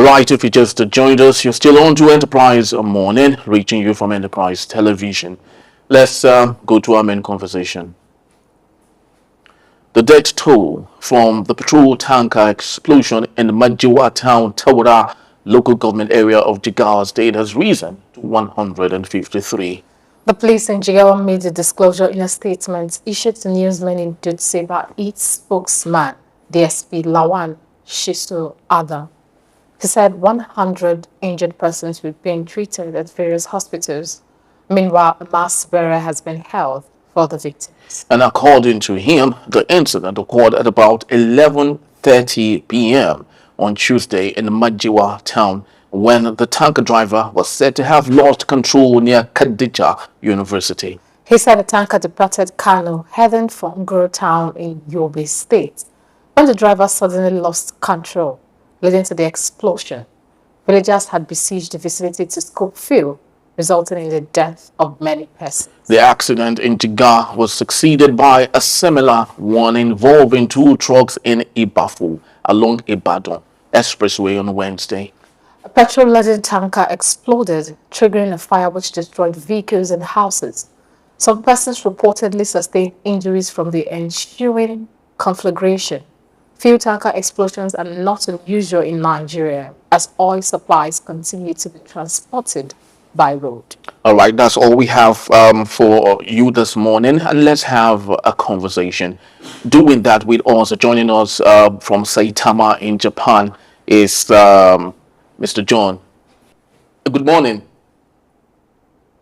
right, if you just joined us, you're still on to Enterprise Morning, reaching you from Enterprise Television. Let's go to our main conversation. The death toll from the petrol tanker explosion in the Jigawa town, Tawara local government area of Jigawa state has risen to 153. The police in Jigawa made a disclosure in a statement issued to newsmen in Dutse by its spokesman, DSP Lawan Shisu Adam. He said 100 injured persons were being treated at various hospitals. Meanwhile, a mass burial has been held for the victims. And according to him, the incident occurred at about 11:30 p.m. on Tuesday in Majiwa town when the tanker driver was said to have lost control near Kadija University. He said the tanker departed Kano, heading for Nguru town in Yobe State, when the driver suddenly lost control, leading to the explosion. Villagers had besieged the vicinity to scoop fuel, resulting in the death of many persons. The accident in Jigawa was succeeded by a similar one involving two trucks in Ibafu along Ibadan Expressway on Wednesday. A petrol-laden tanker exploded, triggering a fire which destroyed vehicles and houses. Some persons reportedly sustained injuries from the ensuing conflagration. Fuel tanker explosions are not unusual in Nigeria, as oil supplies continue to be transported by road. All right, that's all we have for you this morning, and let's have a conversation. Doing that with us, joining us from Saitama in Japan is Mr. John. Good morning.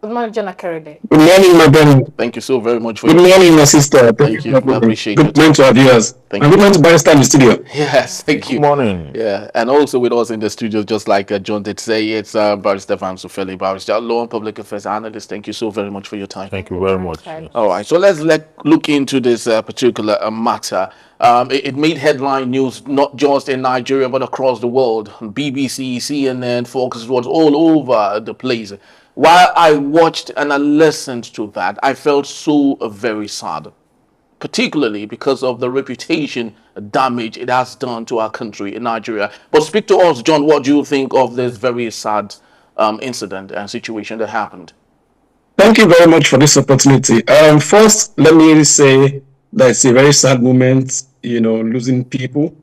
Good morning, John Akerede. Good morning, my brother. Thank you so very much for Good morning, my sister. Thank you. I appreciate Good morning to our viewers. Thank and you. good morning to Barrister in the studio. Yes, thank you. Good morning. Yeah, and also with us in the studio, just like John did say, it's Barrister Sufeli, Barrister Law and Public Affairs Analyst. Thank you so very much for your time. Thank you very much. Okay. All right, so let's look into this particular matter. It made headline news not just in Nigeria but across the world. BBC, CNN, Fox was all over the place. While I watched and I listened to that, I felt so very sad, particularly because of the reputation damage it has done to our country in Nigeria. But speak to us, John. What do you think of this very sad incident and situation that happened? Thank you very much for this opportunity. First, let me say that it's a very sad moment, losing people.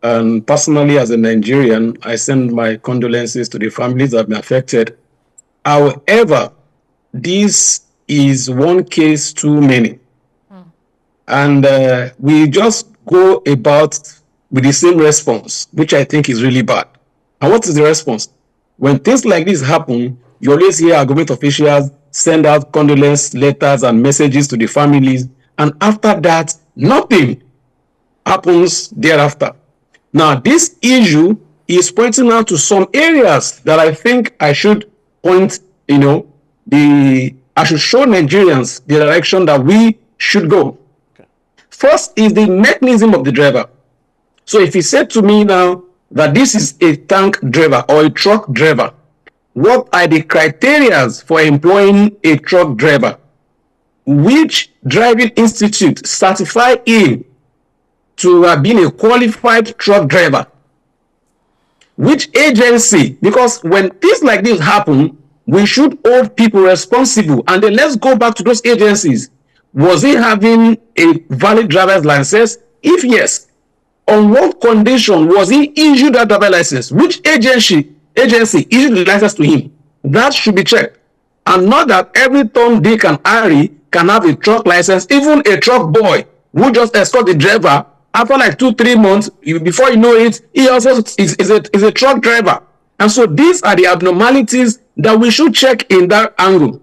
And personally, as a Nigerian, I send my condolences to the families that have been affected. However, this is one case too many. And we just go about with the same response, which I think is really bad. And what is the response? When things like this happen, you always hear our government officials send out condolence letters and messages to the families. And after that, nothing happens thereafter. Now, this issue is pointing out to some areas that I think I should point, I should show Nigerians the direction that we should go. First is the mechanism of the driver. So if he said to me now that this is a tank driver or a truck driver, what are the criteria for employing a truck driver? Which driving institute certify him to have been a qualified truck driver? Which agency? Because when things like this happen, we should hold people responsible. And then let's go back to those agencies. Was he having a valid driver's license? If yes, on what condition was he issued that driver's license? Which agency issued the license to him? That should be checked. And not that every Tom, Dick, and Harry can have a truck license. Even a truck boy who just escort the driver, after like 2-3 months, before you know it, he also is a truck driver. And so these are the abnormalities that we should check in that angle.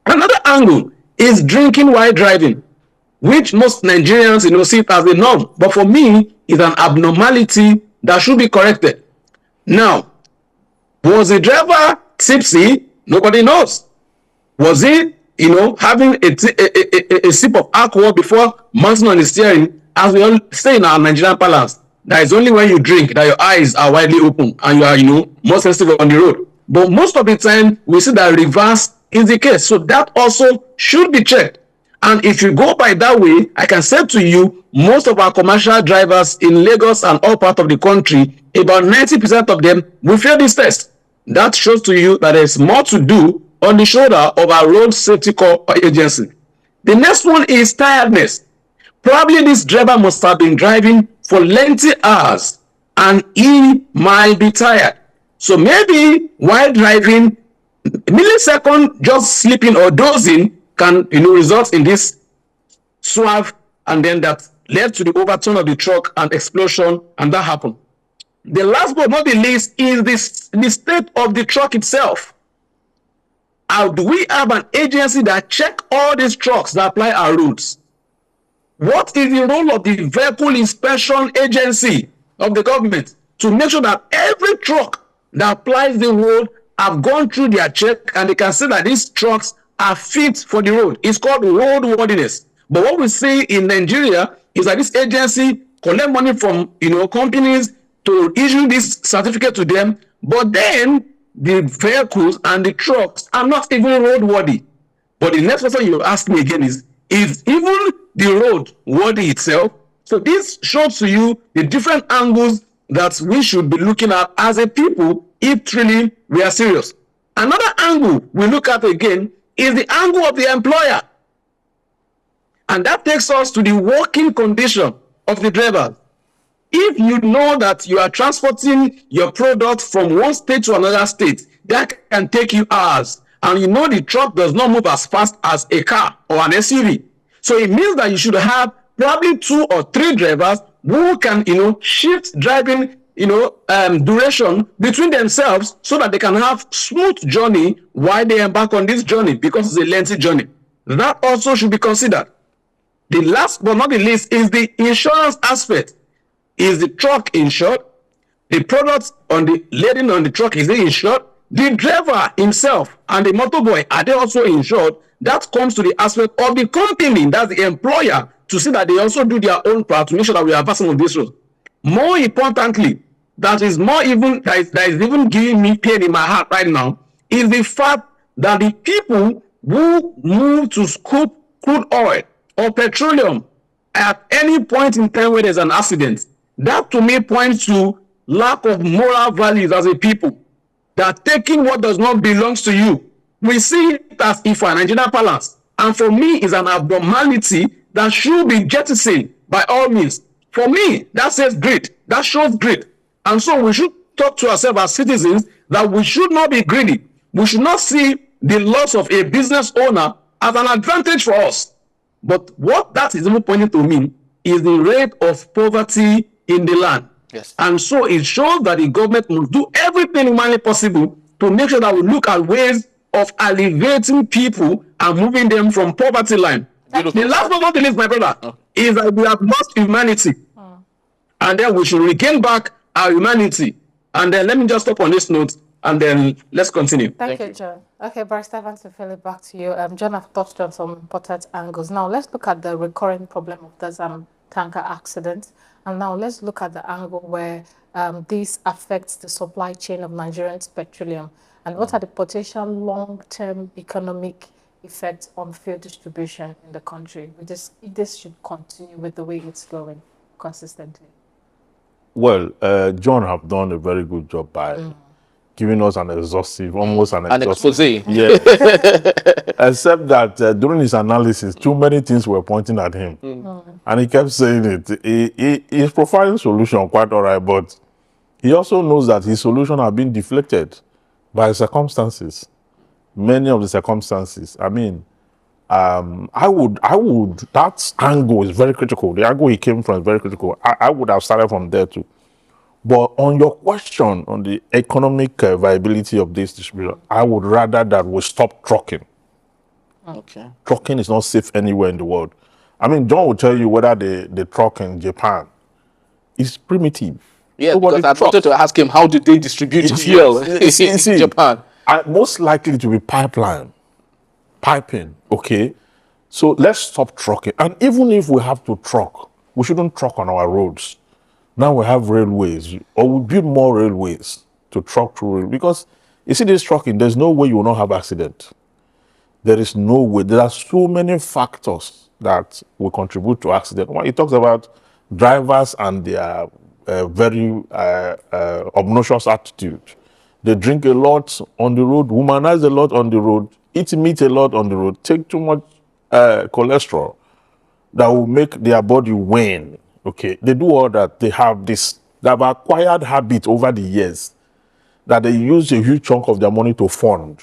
Another angle is drinking while driving, which most Nigerians see it as a norm. But for me, it's an abnormality that should be corrected. Now, was the driver tipsy? Nobody knows. Was he, having a sip of alcohol before mounting on the steering? As we all say in our Nigerian parlance, that is only when you drink that your eyes are widely open and you are, more sensitive on the road. But most of the time, we see that reverse is the case. So that also should be checked. And if you go by that way, I can say to you, most of our commercial drivers in Lagos and all parts of the country, about 90% of them will fail this test. That shows to you that there's more to do on the shoulder of our road safety corps agency. The next one is tiredness. Probably this driver must have been driving for lengthy hours and he might be tired. So maybe while driving, a millisecond just sleeping or dozing can result in this swerve, and then that led to the overturn of the truck and explosion, and that happened. The last but not the least is the state of the truck itself. How do we have an agency that check all these trucks that apply our routes? What is the role of the vehicle inspection agency of the government to make sure that every truck that applies the road have gone through their check and they can say that these trucks are fit for the road? It's called roadworthiness. But what we see in Nigeria is that this agency collect money from companies to issue this certificate to them, but then the vehicles and the trucks are not even roadworthy. But the next question you ask me again is even the road worthy itself? So this shows to you the different angles that we should be looking at as a people if truly we are serious. Another angle we look at again is the angle of the employer. And that takes us to the working condition of the driver. If you know that you are transporting your product from one state to another state, that can take you hours. And you know the truck does not move as fast as a car or an SUV. So it means that you should have probably 2 or 3 drivers who can, shift driving, duration between themselves so that they can have smooth journey while they embark on this journey, because it's a lengthy journey. That also should be considered. The last but not the least is the insurance aspect. Is the truck insured? The products on the laden on the truck, is it insured? The driver himself and the motorboy, are they also insured? That comes to the aspect of the company, that's the employer, to see that they also do their own part to make sure that we are passing on this road. More importantly, that is even giving me pain in my heart right now, is the fact that the people who move to scoop crude oil or petroleum at any point in time where there's an accident, that to me points to lack of moral values as a people. That taking what does not belong to you, we see it as if for Nigerian balance, and for me is an abnormality that should be jettisoned by all means. For me, that says greed. That shows greed. And so we should talk to ourselves as citizens that we should not be greedy. We should not see the loss of a business owner as an advantage for us. But what that is even pointing to me is the rate of poverty in the land. Yes. And so it shows that the government must do everything humanly possible to make sure that we look at ways of alleviating people and moving them from poverty line. Beautiful. The last but not the least, my brother, is that we have lost humanity. And then we should regain back our humanity. And then let me just stop on this note, and then let's continue. Thank you, John. Okay, Barrister Vancy, back to you. John, I've touched on some important angles. Now, let's look at the recurring problem of the tanker accident. And now let's look at the angle where this affects the supply chain of Nigerian petroleum. And what are the potential long-term economic effects on fuel distribution in the country? This should continue with the way it's going consistently. Well, John have done a very good job by giving us an exhaustive, almost an expose. Yeah. Except that during his analysis, too many things were pointing at him. And he kept saying it. He's providing solution quite all right, but he also knows that his solution have been deflected by circumstances. Many of the circumstances. I mean, I would, that angle is very critical. The angle he came from is very critical. I would have started from there too. But on your question on the economic viability of this distribution, I would rather that we stop trucking. Okay. Trucking is not safe anywhere in the world. I mean, John will tell you whether the truck in Japan is primitive. Yeah, Nobody because I wanted to ask him, how do they distribute fuel in Japan? Most likely to be piping, okay? So let's stop trucking. And even if we have to truck, we shouldn't truck on our roads. Now we have railways, or we build more railways to truck through. Because you see this trucking, there's no way you will not have accident. there is no way. There are so many factors that will contribute to accident. When he talks about drivers and their very obnoxious attitude, they drink a lot on the road, womanize a lot on the road, eat meat a lot on the road, take too much cholesterol that will make their body wane. Okay, they do all that. They have this, they have acquired habit over the years that they use a huge chunk of their money to fund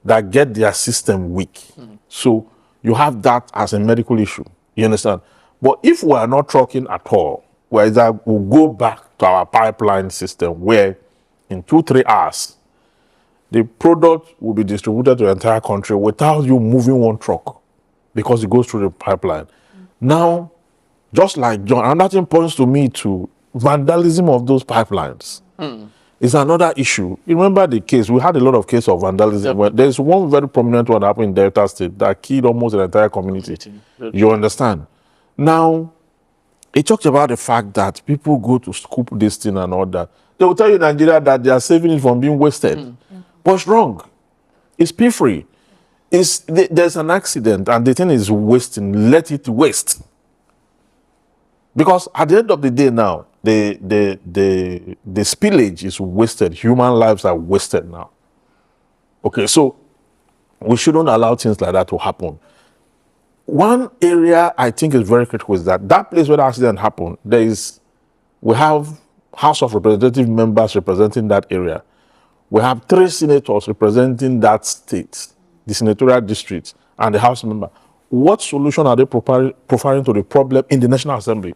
that get their system weak. So you have that as a medical issue. You understand? But if we are not trucking at all, whether we'll go back to our pipeline system where in 2-3 hours, the product will be distributed to the entire country without you moving one truck because it goes through the pipeline. Now, just like John, another thing points to me to vandalism of those pipelines. Is another issue. You remember the case? We had a lot of cases of vandalism. Where there's one very prominent one happened in Delta State that killed almost the entire community. You understand? Now, it talks about the fact that people go to scoop this thing and all that. They will tell you in Nigeria that they are saving it from being wasted. But it's wrong. It's pee-free. There's an accident and the thing is wasting. Let it waste. Because at the end of the day now, the spillage is wasted. Human lives are wasted now. Okay, so we shouldn't allow things like that to happen. One area I think is very critical is that place where the accident happened, we have House of Representative members representing that area. We have 3 senators representing that state, the senatorial district, and the House member. What solution are they providing to the problem in the National Assembly?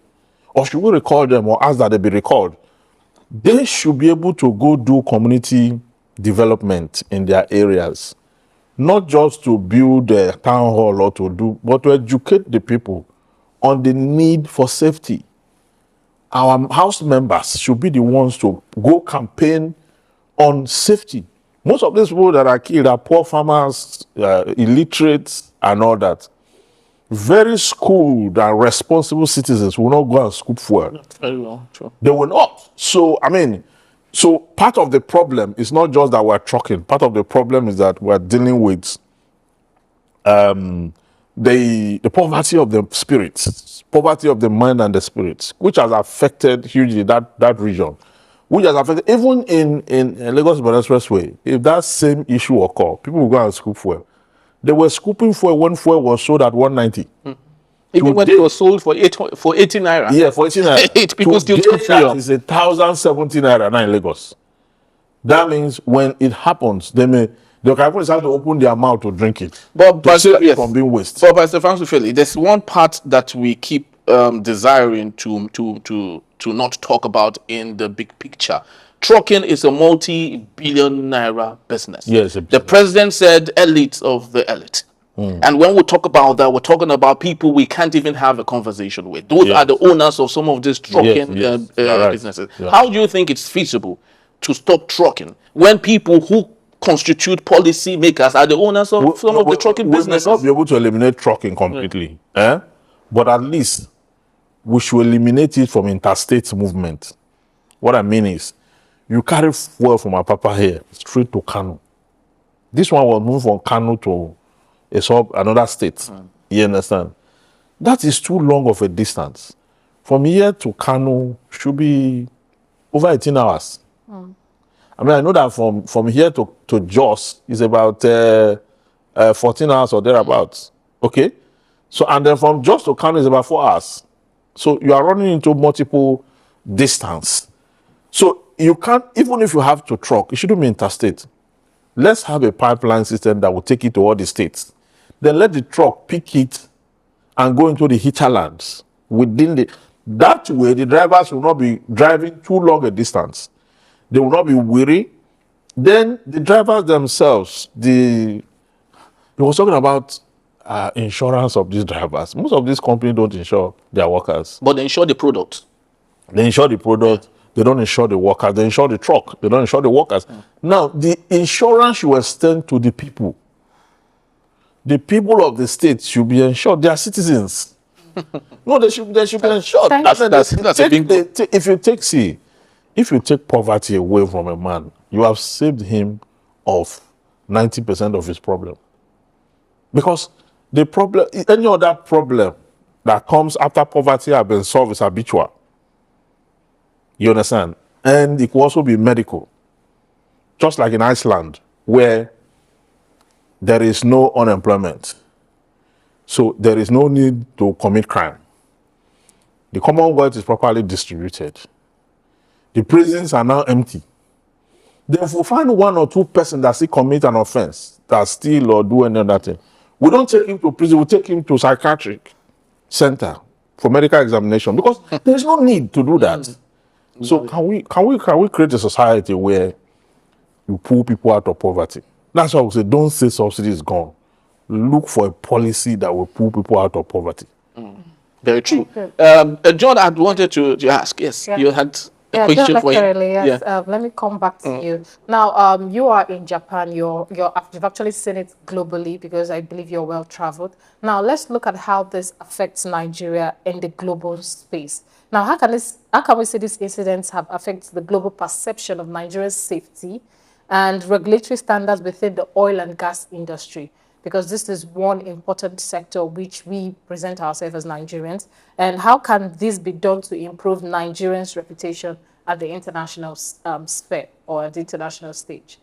Or should we recall them or ask that they be recalled? They should be able to go do community development in their areas. Not just to build a town hall or but to educate the people on the need for safety. Our House members should be the ones to go campaign on safety. Most of these people that are killed are poor farmers, illiterates, and all that. Very schooled and responsible citizens will not go and scoop fuel. Very well, true. They will not. So, so part of the problem is not just that we're trucking. Part of the problem is that we're dealing with the poverty of the spirits, poverty of the mind and the spirits, which has affected hugely that region. Which has affected, even in Lagos Ibadan Expressway, if that same issue occur, people will go and scoop fuel. They were scooping fuel when fuel was sold at 190. Even when it was sold for 80 naira. Yeah, for 80 naira. People still scoop fuel. It's 1,070 naira now in Lagos. That means when it happens, they can even decide to open their mouth to drink it. But save it yes, from being wasted. But Pastor Francis Feli, there's one part that we keep desiring to not talk about in the big picture. Trucking is a multi-billion naira business. Yes, the president said elites of the elite. And when we talk about that, we're talking about people we can't even have a conversation with. Those are the owners of some of these trucking businesses. Yeah. How do you think it's feasible to stop trucking when people who constitute policy makers are the owners of some of the trucking businesses? We may not be able to eliminate trucking completely, but at least we should eliminate it from interstate movement. What I mean is, you carry fuel from Apapa here straight to Kano. This one will move from Kano to another state. You understand? That is too long of a distance. From here to Kano should be over 18 hours. I know that from here to Jos is about 14 hours or thereabouts. Okay? So, and then from Jos to Kano is about 4 hours. So you are running into multiple distance. So you can't, even if you have to truck, it shouldn't be interstate. Let's have a pipeline system that will take it to all the states. Then let the truck pick it and go into the hinterlands within that way the drivers will not be driving too long a distance. They will not be weary. Then the drivers themselves, he was talking about insurance of these drivers. Most of these companies don't insure their workers. But they insure the product. They insure the product. They don't insure the workers. They insure the truck. They don't insure the workers. Now, the insurance should extend to the people. The people of the state should be insured. They are citizens. No, they should be insured. That's a big... If you take poverty away from a man, you have saved him of 90% of his problem. Because the problem, any other problem that comes after poverty has been solved is habitual. You understand? And it could also be medical. Just like in Iceland, where there is no unemployment. So there is no need to commit crime. The Commonwealth is properly distributed. The prisons are now empty. Then if we find one or two persons that still commit an offense, that steal or do any other thing, we don't take him to prison, we take him to psychiatric center for medical examination, because there's no need to do that. So can we create a society where you pull people out of poverty? That's why we say don't say subsidy is gone. Look for a policy that will pull people out of poverty. Very true. John, I wanted to ask. Yes, Yeah. you had a Yeah, question for him. definitely. Yes. Yeah. Let me come back to you. Now, you are in Japan. You've actually seen it globally because I believe you're well traveled. Now, let's look at how this affects Nigeria in the global space. Now, how can we say these incidents have affected the global perception of Nigeria's safety and regulatory standards within the oil and gas industry? Because this is one important sector which we present ourselves as Nigerians. And how can this be done to improve Nigerians' reputation at the international sphere or at the international stage?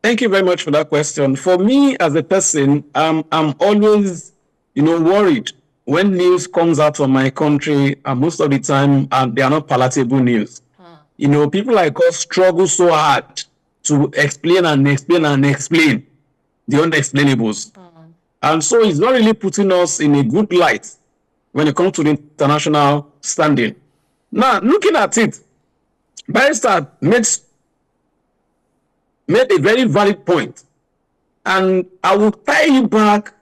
Thank you very much for that question. For me as a person, I'm always, worried when news comes out from my country, and most of the time they are not palatable news. People like us struggle so hard to explain the unexplainables. And so it's not really putting us in a good light when it comes to the international standing. Now, looking at it, Barrister made a very valid point. And I will tie you back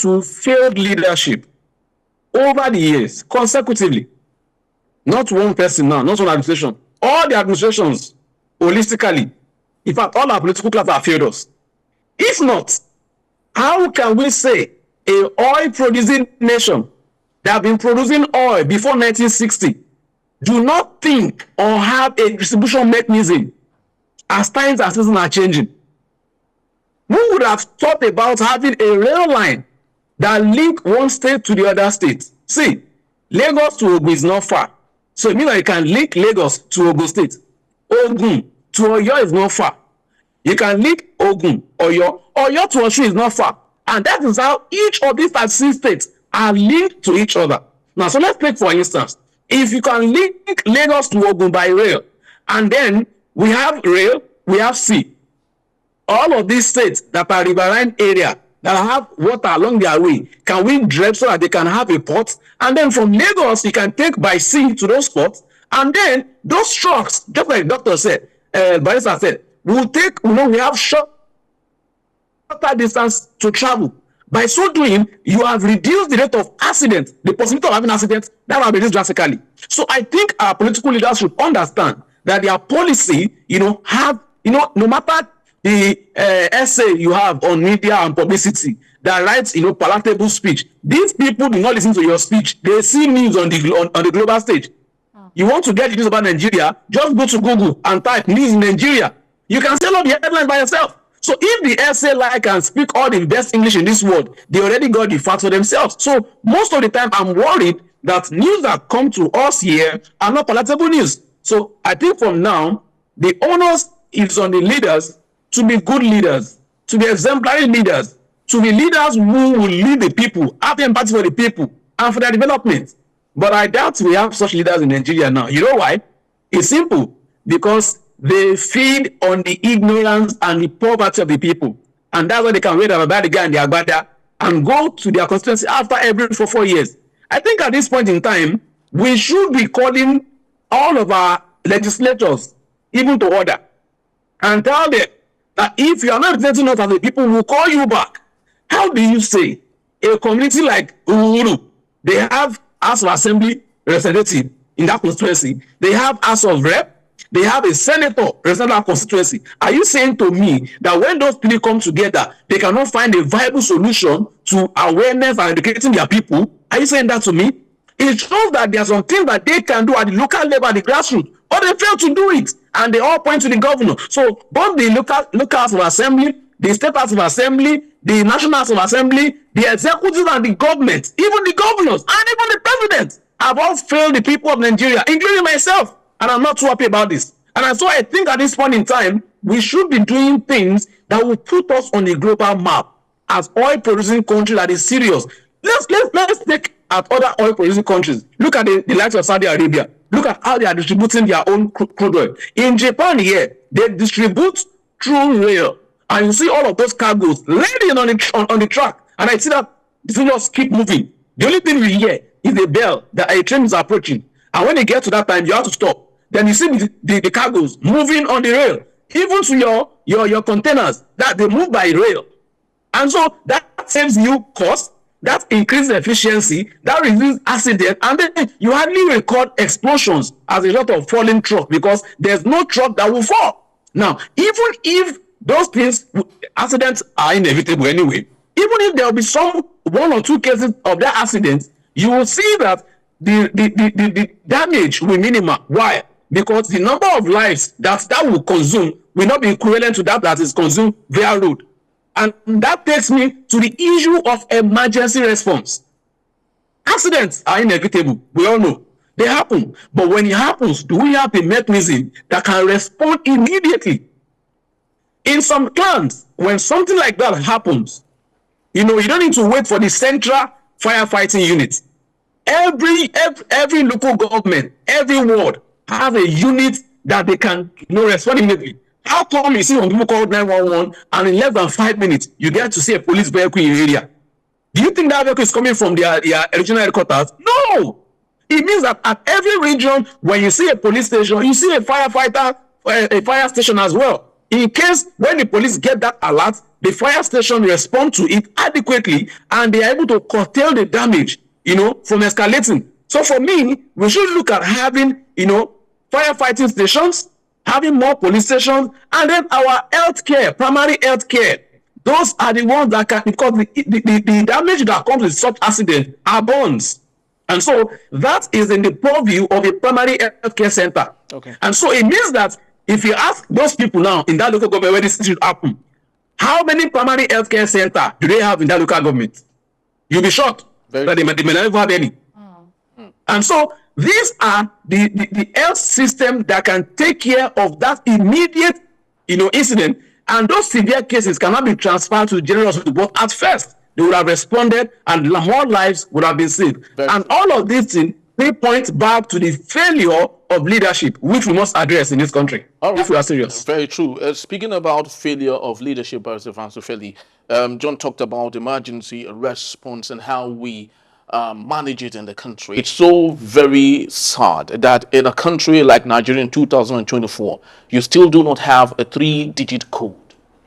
to failed leadership over the years, consecutively. Not one person now, not one administration. All the administrations, holistically, in fact, all our political classes have failed us. If not, how can we say a oil-producing nation that have been producing oil before 1960 do not think or have a distribution mechanism as times and seasons are changing? Who would have thought about having a rail line that link one state to the other state? See, Lagos to Ogun is not far. So it means that you can link Lagos to Ogun State. Ogun to Oyo is not far. You can link Ogun, Oyo to Osun is not far. And that is how each of these 36 states are linked to each other. Now, so let's take, for instance, if you can link Lagos to Ogun by rail, and then we have rail, we have sea. All of these states that are riverine area that have water along their way, can we dredge so that they can have a port? And then from Lagos, you can take by sea to those ports. And then those trucks, just like the doctor said, Barrister said, we have shorter distance to travel. By so doing, you have reduced the rate of accident, the possibility of having accidents, that will be reduced drastically. So I think our political leaders should understand that their policy, no matter the essay you have on media and publicity that writes, palatable speech, these people do not listen to your speech. They see news on the global stage. You want to get the news about Nigeria, just go to Google and type news in Nigeria. You can sell all the headlines by yourself. So if the essay can speak all the best English in this world, they already got the facts for themselves. So most of the time, I'm worried that news that come to us here are not palatable news. So I think from now, the onus is on the leaders to be good leaders, to be exemplary leaders, to be leaders who will lead the people, have empathy for the people, and for their development. But I doubt we have such leaders in Nigeria now. You know why? It's simple. Because they feed on the ignorance and the poverty of the people. And that's why they can wait about the guy in the agbada and go to their constituency after every 4 years. I think at this point in time, we should be calling all of our legislators even to order and tell them that if you are not representing us as the people, will call you back. How do you say a community like Uhuru, they have House of Assembly representative in that constituency, they have House of Rep, they have a senator representing that constituency. Are you saying to me that when those three come together, they cannot find a viable solution to awareness and educating their people? Are you saying that to me? It shows that there are some things that they can do at the local level, at the grassroots, but they fail to do it. And they all point to the governor. So both the local House of Assembly the State House of Assembly, the National House of Assembly, the executive and the government, even the governors, and even the president have all failed the people of Nigeria, including myself. And I'm not too happy about this. And so I think at this point in time, we should be doing things that will put us on a global map as oil-producing country that is serious. Let's take at other oil-producing countries. Look at the likes of Saudi Arabia. Look at how they are distributing their own crude oil. In Japan here, they distribute through rail. And you see all of those cargoes landing on the track. And I see that the thing just keep moving. The only thing we hear is a bell that a train is approaching. And when they get to that time, you have to stop. Then you see the cargoes moving on the rail. Even to your containers, that they move by rail. And so that saves you cost, that increases efficiency, that reduces accident, and then you hardly record explosions as a result of falling truck because there's no truck that will fall. Now, even if those things, accidents are inevitable anyway, even if there will be one or two cases of that accident, you will see that the damage will minimal. Why? Because the number of lives that will consume will not be equivalent to that is consumed via road. And that takes me to the issue of emergency response. Accidents are inevitable. We all know. They happen. But when it happens, do we have a mechanism that can respond immediately? In some clans, when something like that happens, you don't need to wait for the central firefighting unit. Every local government, every ward has a unit that they can respond immediately. How come you see when people call 911 and in less than 5 minutes you get to see a police vehicle in your area? Do you think that vehicle is coming from their regional headquarters? No! It means that at every region, when you see a police station, you see a firefighter, a fire station as well. In case when the police get that alert, the fire station respond to it adequately and they are able to curtail the damage, from escalating. So for me, we should look at having, firefighting stations, having more police stations, and then our healthcare, primary healthcare. Those are the ones that can, because the damage that comes with such accident abounds. And so that is in the purview of a primary healthcare center. Okay. And so it means that if you ask those people now in that local government where this should happen, how many primary healthcare centers do they have in that local government? You'll be shocked that they may not have any. And so these are the health system that can take care of that immediate, incident. And those severe cases cannot be transferred to the general hospital. But at first, they would have responded and more lives would have been saved. And all of these things, they point back to the failure of leadership, which we must address in this country, if we are serious. Very true. Speaking about failure of leadership, Barrister Francis Ofeli, John talked about emergency response and how we manage it in the country. It's so very sad that in a country like Nigeria in 2024, you still do not have a 3-digit code.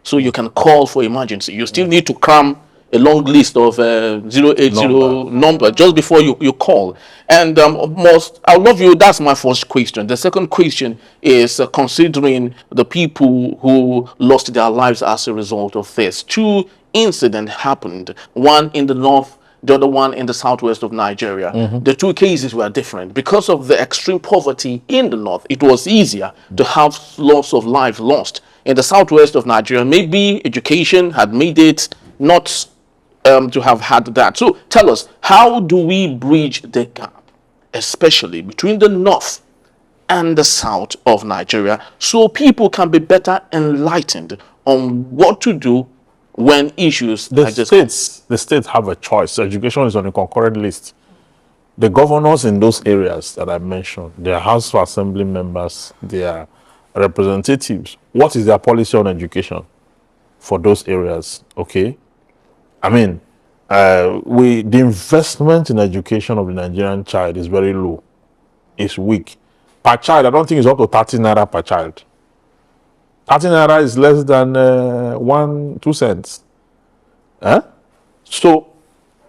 So you can call for emergency. You still need to cram a long list of 080 number just before you call. And I love you. That's my first question. The second question is considering the people who lost their lives as a result of this. 2 incidents happened, one in the north, the other one in the southwest of Nigeria. The 2 cases were different. Because of the extreme poverty in the north, it was easier to have loss of lives lost. In the southwest of Nigeria, maybe education had made it not to have had that. So tell us, how do we bridge the gap, especially between the north and the south of Nigeria, so people can be better enlightened on what to do when issues like this? The states have a choice. Education is on a concurrent list. The governors in those areas that I mentioned, their House of Assembly members, their representatives, what is their policy on education for those areas? Okay. I mean, the investment in education of the Nigerian child is very low. It's weak. Per child, I don't think it's up to 30 naira per child. 30 naira is less than 2 cents. So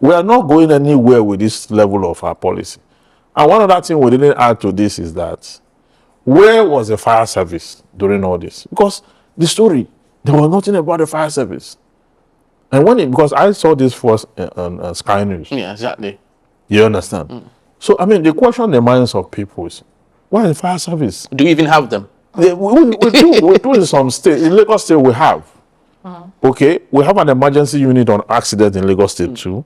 we are not going anywhere with this level of our policy. And one other thing we didn't add to this is that where was the fire service during all this? Because the story, there was nothing about the fire service. And because I saw this first on Sky News. Yeah, exactly. You understand? So, I mean, the question in the minds of people is, why is fire service? Do you even have them? We do in some states. In Lagos State, we have. Okay, we have an emergency unit on accident in Lagos State too.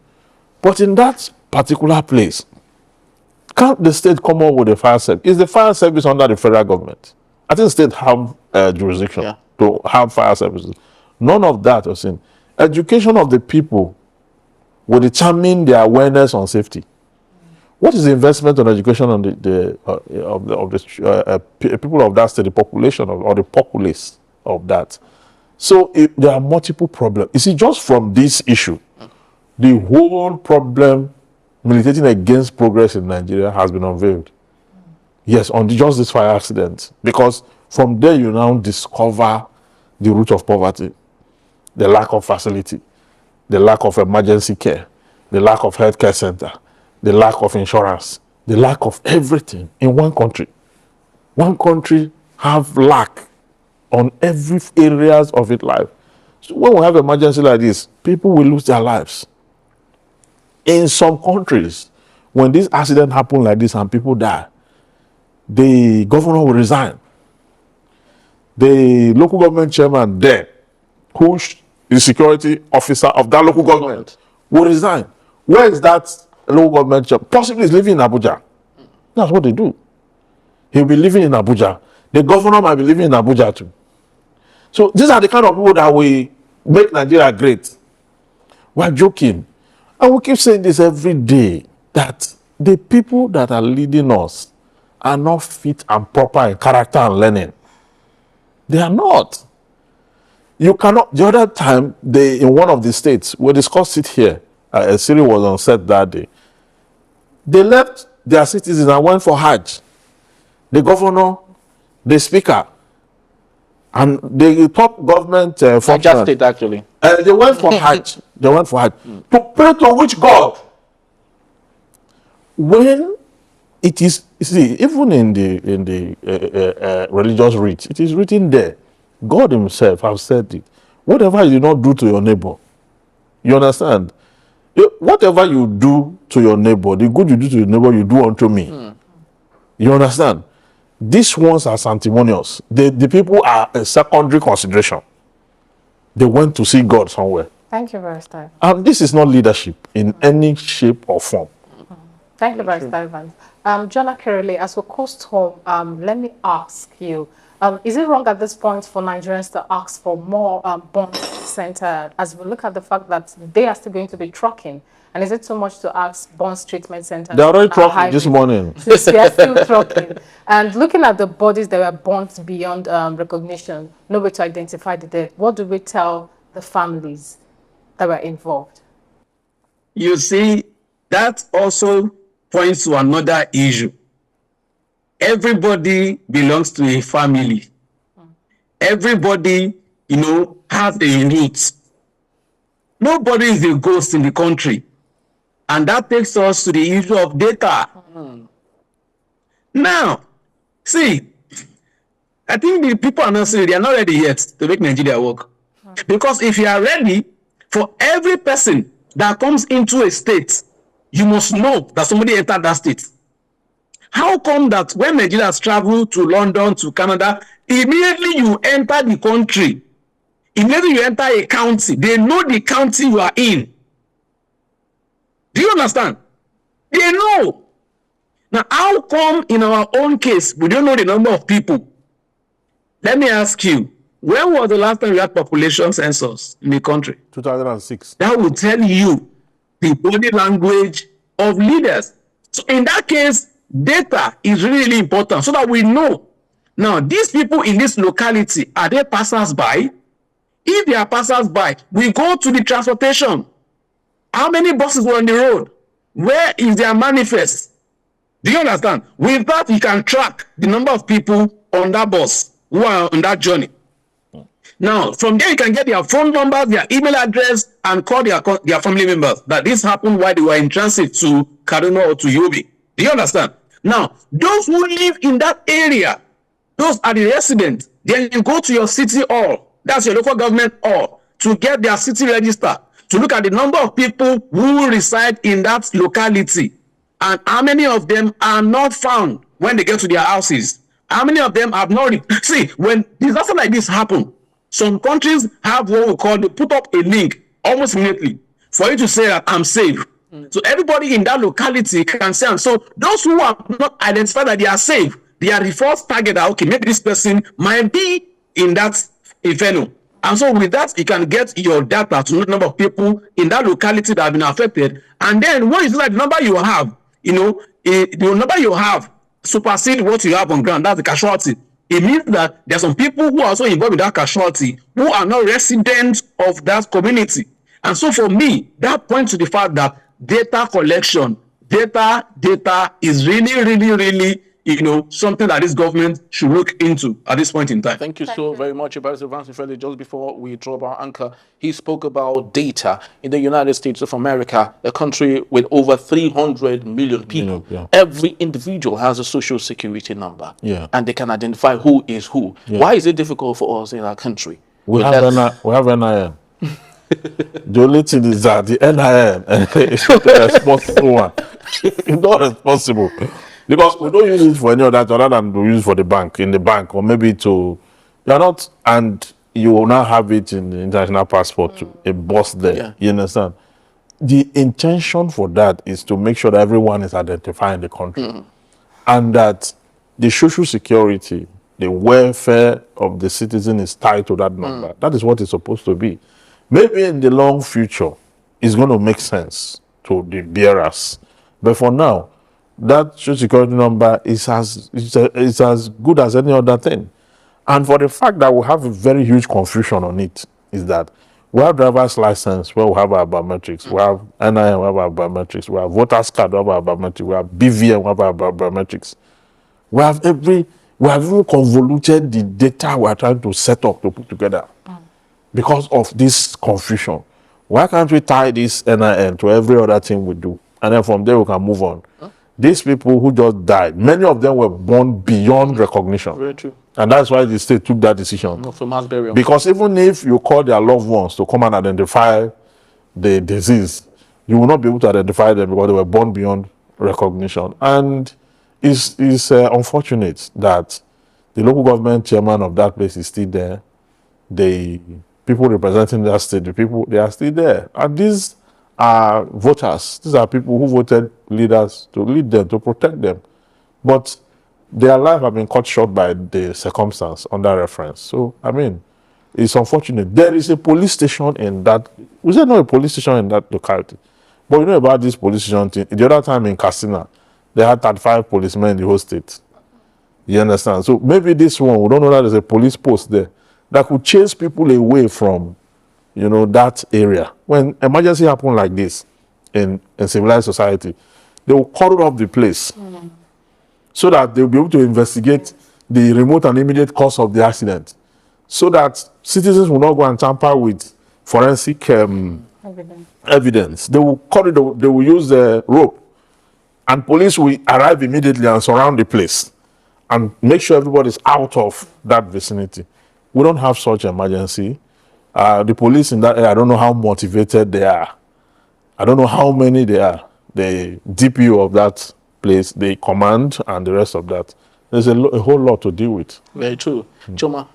But in that particular place, can't the state come up with a fire service? Is the fire service under the federal government? I think state have jurisdiction to have fire services. None of that was in. Education of the people will determine their awareness on safety. What is the investment on education on the people of that state, the population or the populace of that? So there are multiple problems. You see, just from this issue, the whole problem militating against progress in Nigeria has been unveiled. Yes, on just this fire accident. Because from there you now discover the root of poverty, the lack of facility, the lack of emergency care, the lack of healthcare center, the lack of insurance, the lack of everything in one country. One country have lack on every areas of its life. So when we have emergency like this, people will lose their lives. In some countries, when this accident happen like this and people die, the governor will resign. The local government chairman there, who's the security officer of that local government, will resign. Where is that local government chairman? Possibly he's living in Abuja. That's what they do. He'll be living in Abuja. The governor might be living in Abuja too. So these are the kind of people that will make Nigeria great. We're joking. And we keep saying this every day, that the people that are leading us are not fit and proper in character and learning. They are not. You cannot. The other time, in one of the states, we discussed it here. A series was on set that day. They left their citizens and went for Hajj. The governor, the speaker, and the top government functionary. State actually. They went for Hajj. They went for Hajj to pray to which God? When it is, you see, even in the religious rite, it is written there. God Himself has said it. Whatever you do not do to your neighbor, you understand? Whatever you do to your neighbor, the good you do to your neighbor, you do unto me. You understand? These ones are sanctimonious. The people are a secondary consideration. They went to see God somewhere. Thank you, Barrister. And this is not leadership in any shape or form. Thank you, Barrister Evans. Jonah Kerele, as we coast home, let me ask you, is it wrong at this point for Nigerians to ask for more bond center as we look at the fact that they are still going to be trucking? And is it too much to ask bonds treatment center? They're already trucking this morning. They are still trucking. And looking at the bodies that were burnt beyond recognition, no way to identify the dead, what do we tell the families that were involved? You see, that also points to another issue. Everybody belongs to a family. Everybody, has a roots. Nobody is a ghost in the country. And that takes us to the issue of data. Now, see, I think the people are not serious. They are not ready yet to make Nigeria work. Because if you are ready, for every person that comes into a state, you must know that somebody entered that state. How come that when Nigerians travel to London, to Canada, immediately you enter the country, immediately you enter a county, they know the county you are in. Do you understand? They know. Now, how come in our own case, we don't know the number of people? Let me ask you, when was the last time we had population census in the country? 2006. That will tell you the body language of leaders. So in that case, data is really important so that we know. Now, these people in this locality, are they passers-by? If they are passers-by, we go to the transportation. How many buses were on the road? Where is their manifest? Do you understand? With that, you can track the number of people on that bus who are on that journey. Now, from there, you can get their phone numbers, their email address, and call their family members that this happened while they were in transit to Kaduna or to Yobe. Do you understand? Now, those who live in that area, those are the residents. Then you go to your city hall, that's your local government hall, to get their city register, to look at the number of people who reside in that locality, and how many of them are not found when they get to their houses. How many of them have not... See, when disaster like this happen, Some countries have what we call, they put up a link almost immediately for you to say that I'm safe. So everybody in that locality can say, and so those who have not identified that they are safe, they are the first target that, okay, maybe this person might be in that inferno. And so with that, you can get your data to know the number of people in that locality that have been affected. And then when you see that the number you have, the number you have supersede what you have on ground, that's the casualty. It means that there are some people who are also involved in that casualty who are not residents of that community. And so for me, that points to the fact that data collection, data is really, something that this government should look into at this point in time. Thank you so very much, Ambassador Vance Freddy. Just before we drop our anchor, he spoke about data in the United States of America, a country with over 300 million people. Yeah. Every individual has a social security number, Yeah. and they can identify who is who. Yeah. Why is it difficult for us in our country? We have NIN. The only thing is that the NIN is not a responsible one. It's not responsible. Because we don't use it for any other than to use for the bank, in the bank, or maybe to, you're not, and you will now have it in the international passport to a boss there. Yeah. You understand? The intention for that is to make sure that everyone is identified in the country. And that the social security, the welfare of the citizen is tied to that number. That is what it's supposed to be. Maybe in the long future, it's going to make sense to the bearers. But for now, that social security number is as good as any other thing. And for the fact that we have a very huge confusion on it, is that we have driver's license where we have our biometrics, we have NIN, we have our biometrics, we have voter's card, we have our biometrics, we have BVN, we have our biometrics. We have even convoluted the data we are trying to set up to put together because of this confusion. Why can't we tie this NIN to every other thing we do? And then from there we can move on. These people who just died, many of them were born beyond recognition. Very true. And that's why the state took that decision. For mass burial. Because even if you call their loved ones to come and identify the disease, you will not be able to identify them because they were born beyond recognition. And it's unfortunate that the local government chairman of that place is still there. The people representing that state, they are still there. And these are voters. These are people who voted leaders to lead them, to protect them. But their life have been cut short by the circumstance under reference. So, I mean, it's unfortunate. There is a police station in that. Was there not a police station in that locality? But you know about this police station thing. The other time in Katsina, they had 35 policemen in the whole state. You understand? So maybe this one, we don't know that there's a police post there that could chase people away from, that area. When emergency happen like this in civilized society, they will cordon off the place so that they'll be able to investigate the remote and immediate cause of the accident, so that citizens will not go and tamper with forensic evidence. They will they will use the rope, and police will arrive immediately and surround the place and make sure everybody's out of that vicinity. We don't have such emergency. The police in that area, I don't know how motivated they are. I don't know how many they are. The DPO of that place, the command, and the rest of that. There's a whole lot to deal with. Very true. Choma,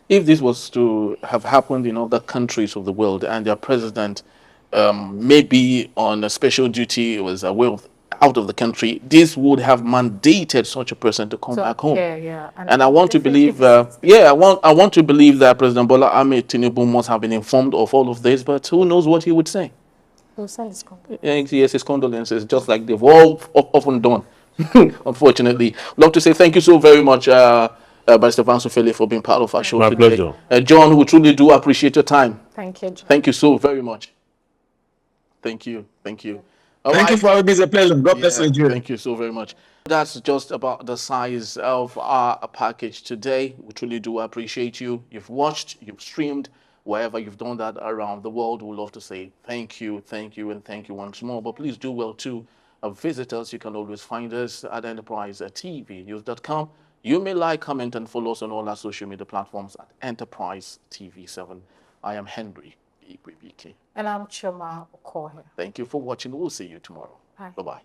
if this was to have happened in other countries of the world and their president maybe on a special duty was away out of the country, this would have mandated such a person to come back home. Yeah. And I want to believe, I want to believe that President Bola Ahmed Tinubu must have been informed of all of this, but who knows what he would say? He'll send his condolences. Yes, his condolences, just like they've all often done, unfortunately. Love to say thank you so very much, Barrister Vance Ofele, for being part of our show My today. pleasure. John, we truly do appreciate your time. Thank you, John. Thank you so very much. Thank you. All Thank you for having me. It's a pleasure. God bless you. Thank you so very much. That's just about the size of our package today. We truly do appreciate you. You've watched, you've streamed, wherever you've done that around the world. We'd love to say thank you, and thank you once more. But please do well to visit us. You can always find us at enterprisetvnews.com. You may like, comment, and follow us on all our social media platforms at Enterprise TV7. I am Henry Ikwebike. And I'm Choma Okohe. Thank you for watching. We'll see you tomorrow. Bye. Bye-bye.